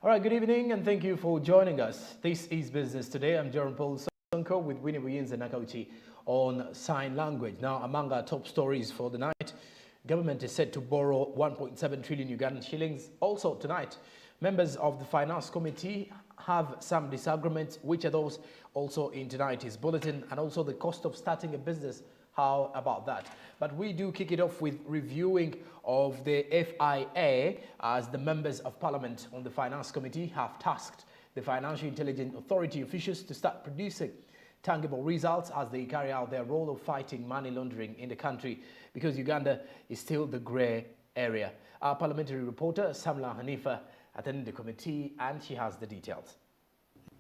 All right, good evening and thank you for joining us. This is Business Today. I'm Jerome Paul Sonko with Winnie Williams and Nakauchi on sign language. Now, among our top stories for the night, government is set to borrow 1.7 trillion Ugandan shillings. Also tonight, members of the Finance Committee have some disagreements. Which are those? Also in tonight's bulletin, and also the cost of starting a business. How about that? But we do kick it off with reviewing of the FIA, as the members of Parliament on the Finance Committee have tasked the Financial Intelligence Authority officials to start producing tangible results as they carry out their role of fighting money laundering in the country, because Uganda is still the grey area. Our parliamentary reporter, Samla Hanifa, attended the committee and she has the details.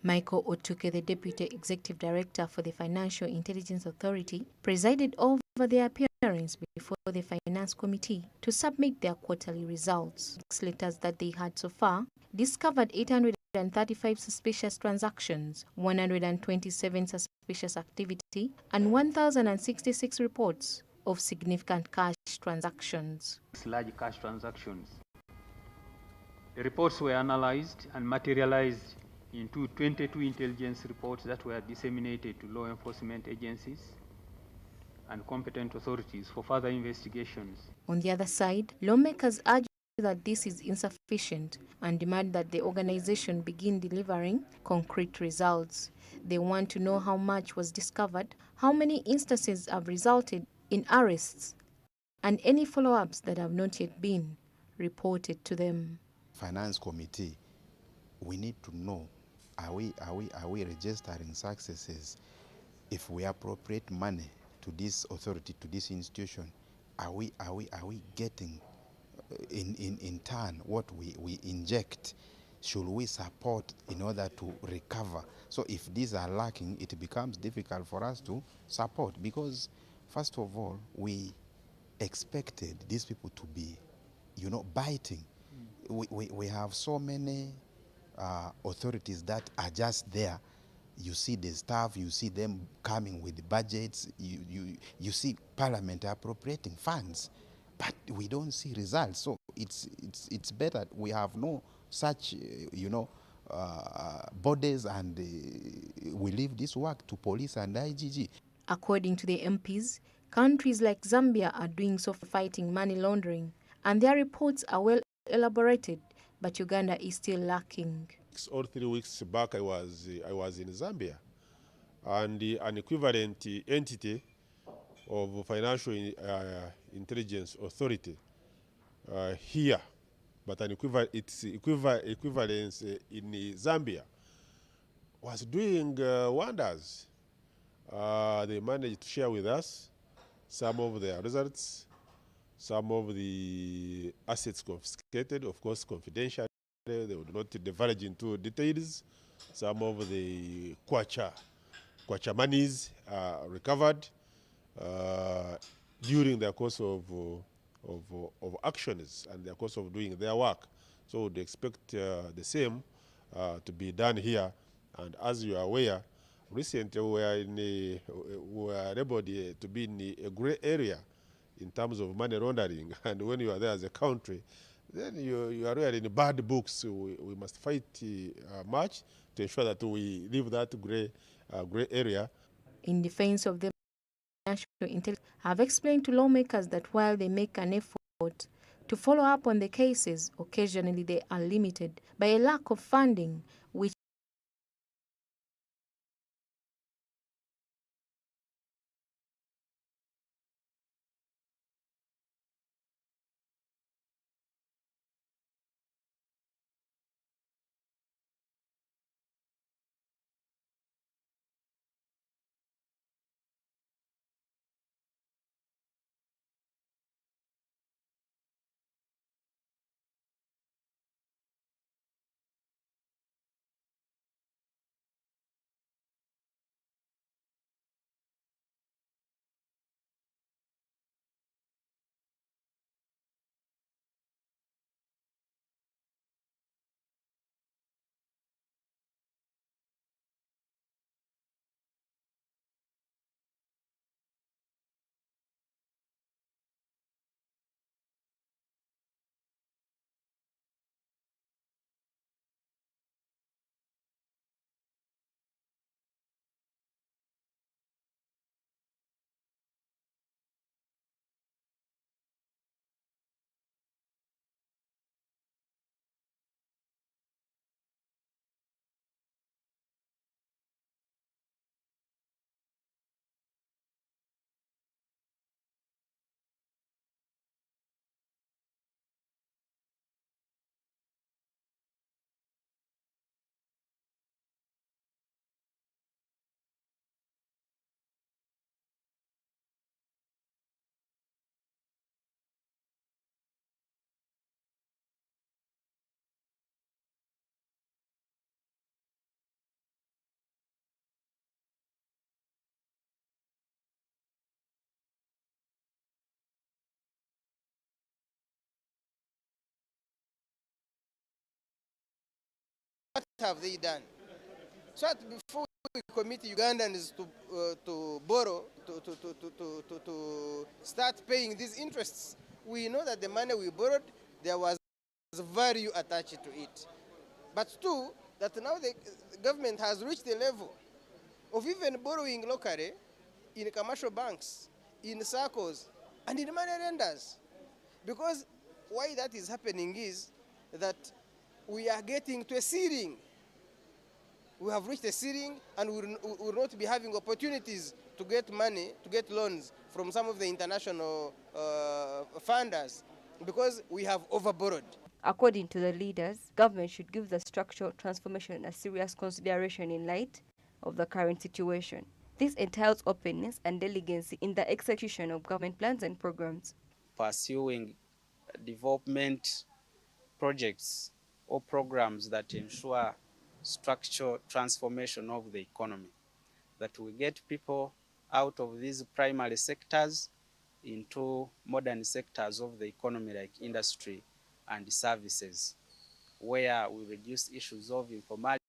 Michael Otuke, the Deputy Executive Director for the Financial Intelligence Authority, presided over their appearance before the Finance Committee to submit their quarterly results. Letters that they had so far discovered 835 suspicious transactions, 127 suspicious activity, and 1,066 reports of significant cash transactions. Large cash transactions. The reports were analyzed and materialized into 22 intelligence reports that were disseminated to law enforcement agencies and competent authorities for further investigations. On the other side, lawmakers urge that this is insufficient and demand that the organization begin delivering concrete results. They want to know how much was discovered, how many instances have resulted in arrests, and any follow-ups that have not yet been reported to them. Finance Committee, we need to know, are we registering successes? If we appropriate money to this authority, to this institution, are we getting in turn what we inject? Should we support in order to recover? So if these are lacking, it becomes difficult for us to support, because first of all, we expected these people to be, biting. We have so many authorities that are just there. You see the staff, you see them coming with the budgets, you see Parliament appropriating funds, but we don't see results. So it's better we have no such bodies, and we leave this work to police and IGG. According to the MPs, countries like Zambia are doing so for fighting money laundering, and their reports are well elaborated, but Uganda is still lacking. 2 or 3 weeks back, I was in Zambia, and an equivalent entity of Financial Intelligence Authority here, but its equivalence in Zambia was doing wonders. They managed to share with us some of their results, some of the assets confiscated, of course confidential. They would not divulge into details. Some of the kwacha monies recovered during the course of actions and the course of doing their work. So they expect the same to be done here. And as you are aware, recently we were able to be in a gray area in terms of money laundering. And when you are there as a country, then you are really in bad books. So we must fight much to ensure that we leave that gray area. In defense of the National Intelligence, have explained to lawmakers that while they make an effort to follow up on the cases, occasionally they are limited by a lack of funding, which have they done? So that before we commit Ugandans to borrow, to start paying these interests, we know that the money we borrowed, there was value attached to it. But two, that now the government has reached the level of even borrowing locally in commercial banks, in circles, and in money lenders. Because why that is happening is that we are getting to a ceiling. We have reached a ceiling, and we will not be having opportunities to get money, to get loans from some of the international funders, because we have overborrowed. According to the leaders, government should give the structural transformation a serious consideration in light of the current situation. This entails openness and delicacy in the execution of government plans and programs. Pursuing development projects or programs that ensure structural transformation of the economy, that we get people out of these primary sectors into modern sectors of the economy like industry and services, where we reduce issues of informality.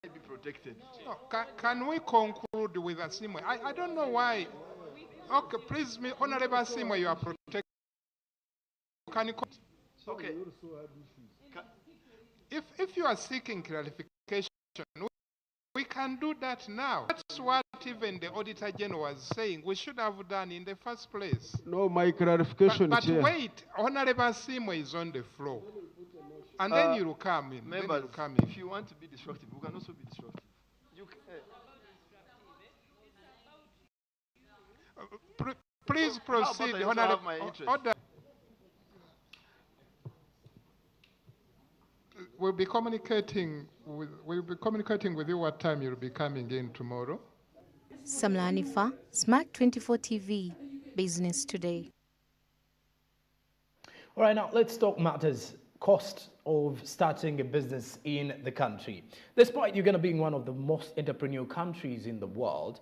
Be protected. No, can we conclude with Asimwe? I don't know why. Okay, please, Honorable Asimwe, you are protected. Can you? Okay. If you are seeking clarification, we can do that now. That's what even the Auditor General was saying we should have done in the first place. No, my clarification, But Chair. wait, Honorable Asimwe is on the floor. And then you will come in. Members, will come in. if you want to be disruptive, we can also be disruptive. Please proceed, Honorable. Order. We'll be communicating with you what time you'll be coming in tomorrow. Samlanifa, SMART24 TV, Business Today. All right, now let's talk matters. Cost of starting a business in the country. Despite Uganda being one of the most entrepreneurial countries in the world,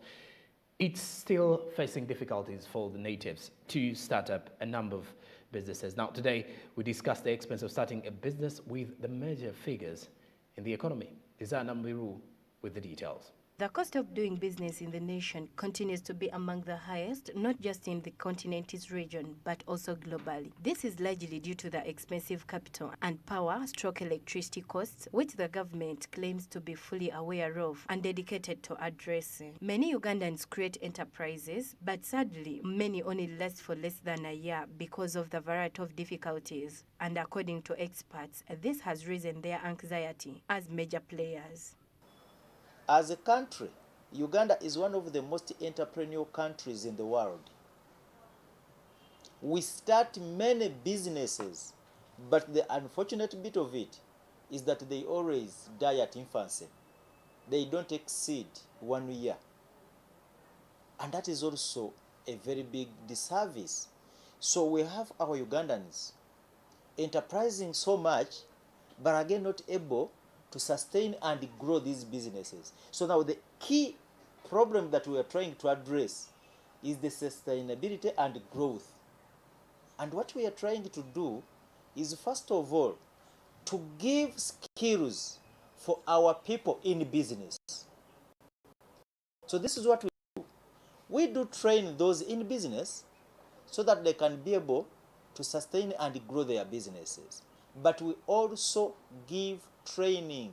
it's still facing difficulties for the natives to start up a number of businesses. Now, today, we discuss the expense of starting a business with the major figures in the economy. Desire Nambiru with the details. The cost of doing business in the nation continues to be among the highest, not just in the continent's region, but also globally. This is largely due to the expensive capital and power/electricity costs, which the government claims to be fully aware of and dedicated to addressing. Many Ugandans create enterprises, but sadly, many only last for less than a year because of the variety of difficulties. And according to experts, this has risen their anxiety as major players. As a country, Uganda is one of the most entrepreneurial countries in the world. We start many businesses, but the unfortunate bit of it is that they always die at infancy. They don't exceed 1 year. And that is also a very big disservice. So we have our Ugandans enterprising so much, but again not able to sustain and grow these businesses. So now the key problem that we are trying to address is the sustainability and growth. And what we are trying to do is, first of all, to give skills for our people in business. So this is what we do. We do train those in business so that they can be able to sustain and grow their businesses. But we also give training.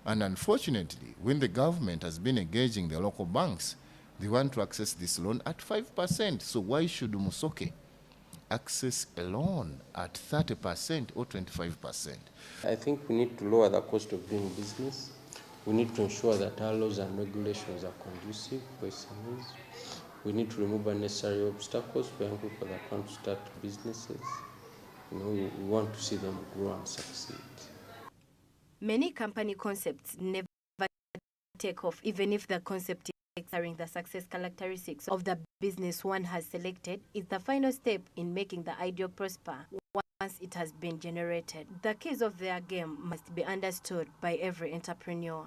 And unfortunately, when the government has been engaging the local banks, they want to access this loan at 5%. So why should Musoke access a loan at 30% or 25%? I think we need to lower the cost of doing business. We need to ensure that our laws and regulations are conducive for SMEs. We need to remove unnecessary obstacles for young people that want to start businesses. We want to see them grow and succeed. Many company concepts never take off, even if the concept is carrying the success characteristics of the business one has selected is the final step in making the idea prosper once it has been generated. The keys of their game must be understood by every entrepreneur.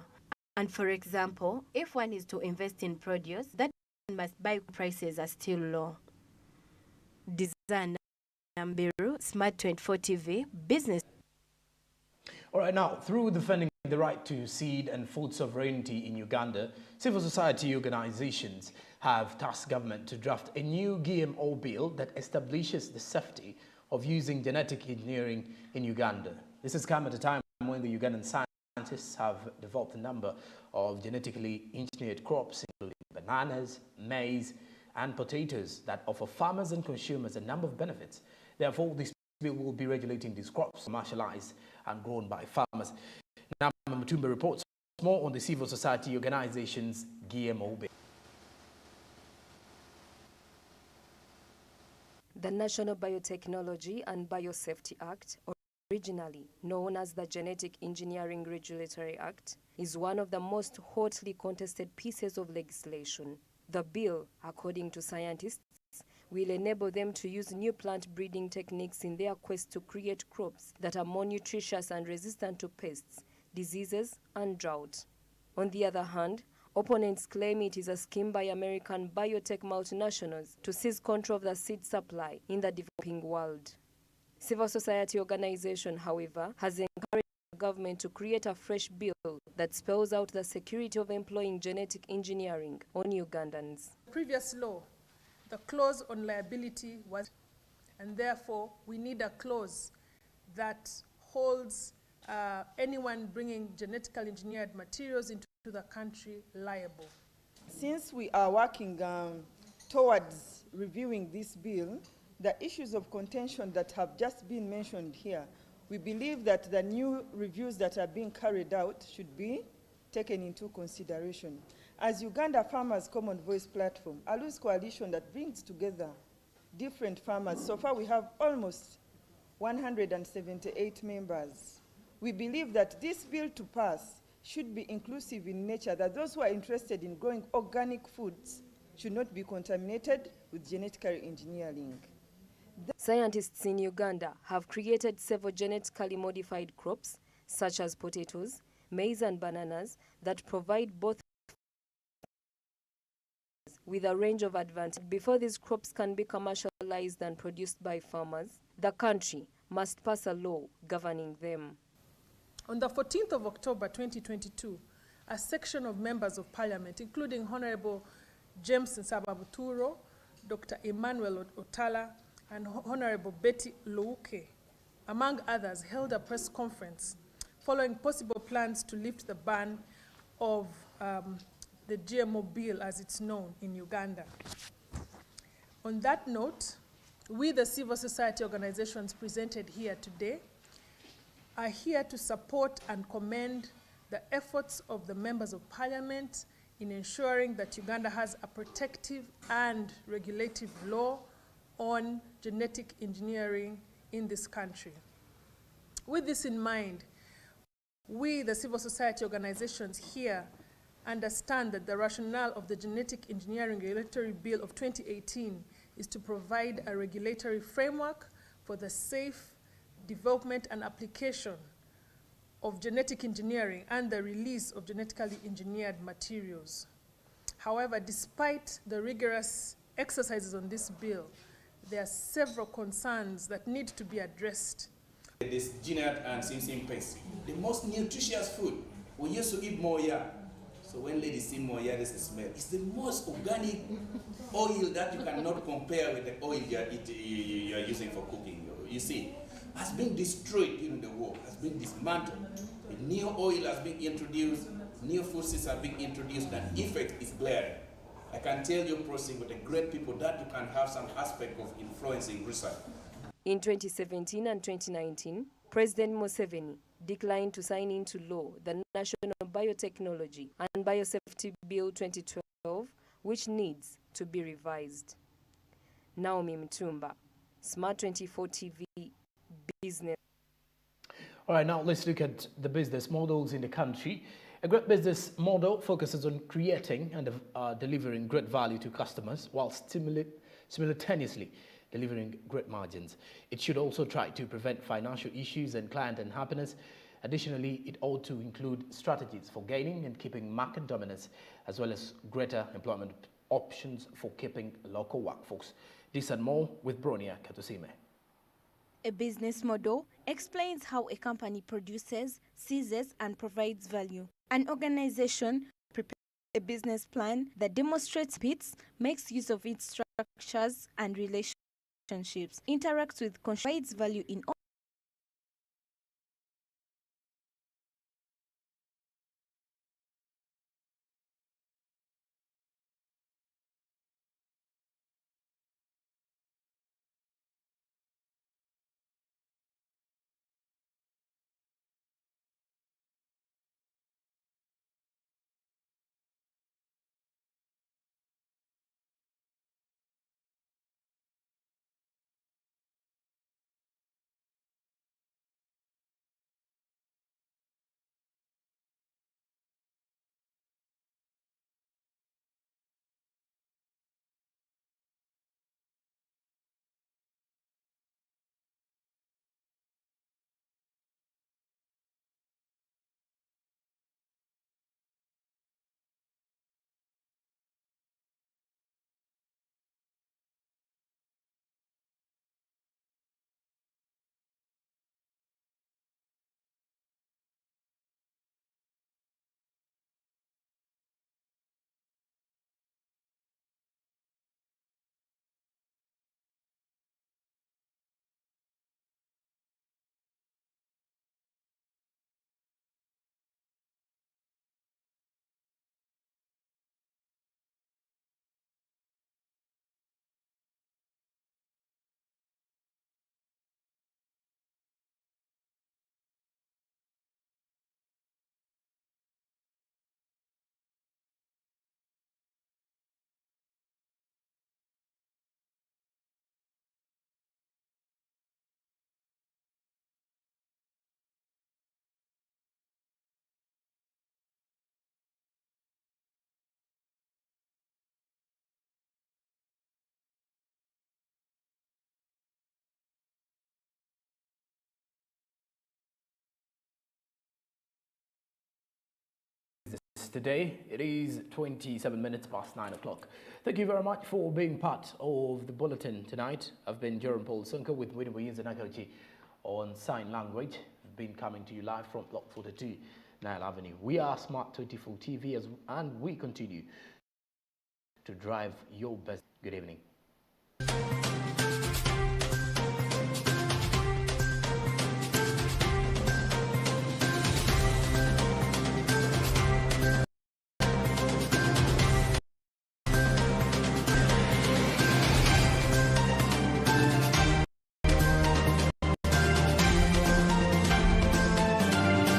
And for example, if one is to invest in produce, that must buy prices are still low. Design Nambiru, SMART24 TV, business. All right, now, through defending the right to seed and food sovereignty in Uganda, civil society organizations have tasked government to draft a new GMO bill that establishes the safety of using genetic engineering in Uganda. This has come at a time when the Ugandan scientists have developed a number of genetically engineered crops, including bananas, maize, and potatoes that offer farmers and consumers a number of benefits. Therefore, this bill will be regulating these crops commercialized and grown by farmers. Now, Mutumba reports more on the civil society organization's GMO bill. The National Biotechnology and Biosafety Act, originally known as the Genetic Engineering Regulatory Act, is one of the most hotly contested pieces of legislation. The bill, according to scientists, will enable them to use new plant breeding techniques in their quest to create crops that are more nutritious and resistant to pests, diseases, and drought. On the other hand, opponents claim it is a scheme by American biotech multinationals to seize control of the seed supply in the developing world. Civil society organization, however, has encouraged the government to create a fresh bill that spells out the security of employing genetic engineering on Ugandans. Previous law, the clause on liability was, and therefore we need a clause that holds anyone bringing genetically engineered materials into the country liable. Since we are working towards reviewing this bill, the issues of contention that have just been mentioned here, we believe that the new reviews that are being carried out should be taken into consideration. As Uganda Farmers Common Voice Platform, a loose coalition that brings together different farmers, so far we have almost 178 members. We believe that this bill to pass should be inclusive in nature, that those who are interested in growing organic foods should not be contaminated with genetically engineering. Scientists in Uganda have created several genetically modified crops, such as potatoes, maize and bananas, that provide both with a range of advantages. Before these crops can be commercialized and produced by farmers, the country must pass a law governing them. On the 14th of October 2022, a section of members of parliament, including Honorable James Nsababuturo, Dr. Emmanuel Otala, and Honorable Betty Louke, among others, held a press conference following possible plans to lift the ban of the GMO bill as it's known in Uganda. On that note, we, the civil society organizations presented here today, are here to support and commend the efforts of the members of parliament in ensuring that Uganda has a protective and regulative law on genetic engineering in this country. With this in mind, we, the civil society organizations here, understand that the rationale of the Genetic Engineering Regulatory Bill of 2018 is to provide a regulatory framework for the safe development and application of genetic engineering and the release of genetically engineered materials. However, despite the rigorous exercises on this bill, there are several concerns that need to be addressed. This ginger and simsim paste, the most nutritious food. We used to eat moya. So when ladies see moya, there's a smell. It's the most organic oil that you cannot compare with the oil you are using for cooking. You see, has been destroyed during the war, has been dismantled. A new oil has been introduced, new foods have been introduced, and effect is glaring. I can tell you, proceeding with the great people, that you can have some aspect of influencing research. In 2017 and 2019, President Museveni declined to sign into law the National Biotechnology and Biosafety Bill 2012, which needs to be revised. Naomi Mtumba, SMART24 TV, Business. All right, now let's look at the business models in the country. A great business model focuses on creating and delivering great value to customers while simultaneously delivering great margins. It should also try to prevent financial issues and client unhappiness. Additionally, it ought to include strategies for gaining and keeping market dominance, as well as greater employment options for keeping local workforce. This and more with Bronia Katusime. A business model explains how a company produces, seizes, and provides value. An organization prepares a business plan that demonstrates its, makes use of its structures and relationships, interacts with, provides value in all today. It is 27 minutes past 9 o'clock. Thank you very much for being part of the bulletin tonight. I've been Jerome Paul Sunko with Winnie Williams and Nakauchi on sign language. I've been coming to you live from Block 42, Nile Avenue. We are SMART24 TV and we continue to drive your best. Good evening.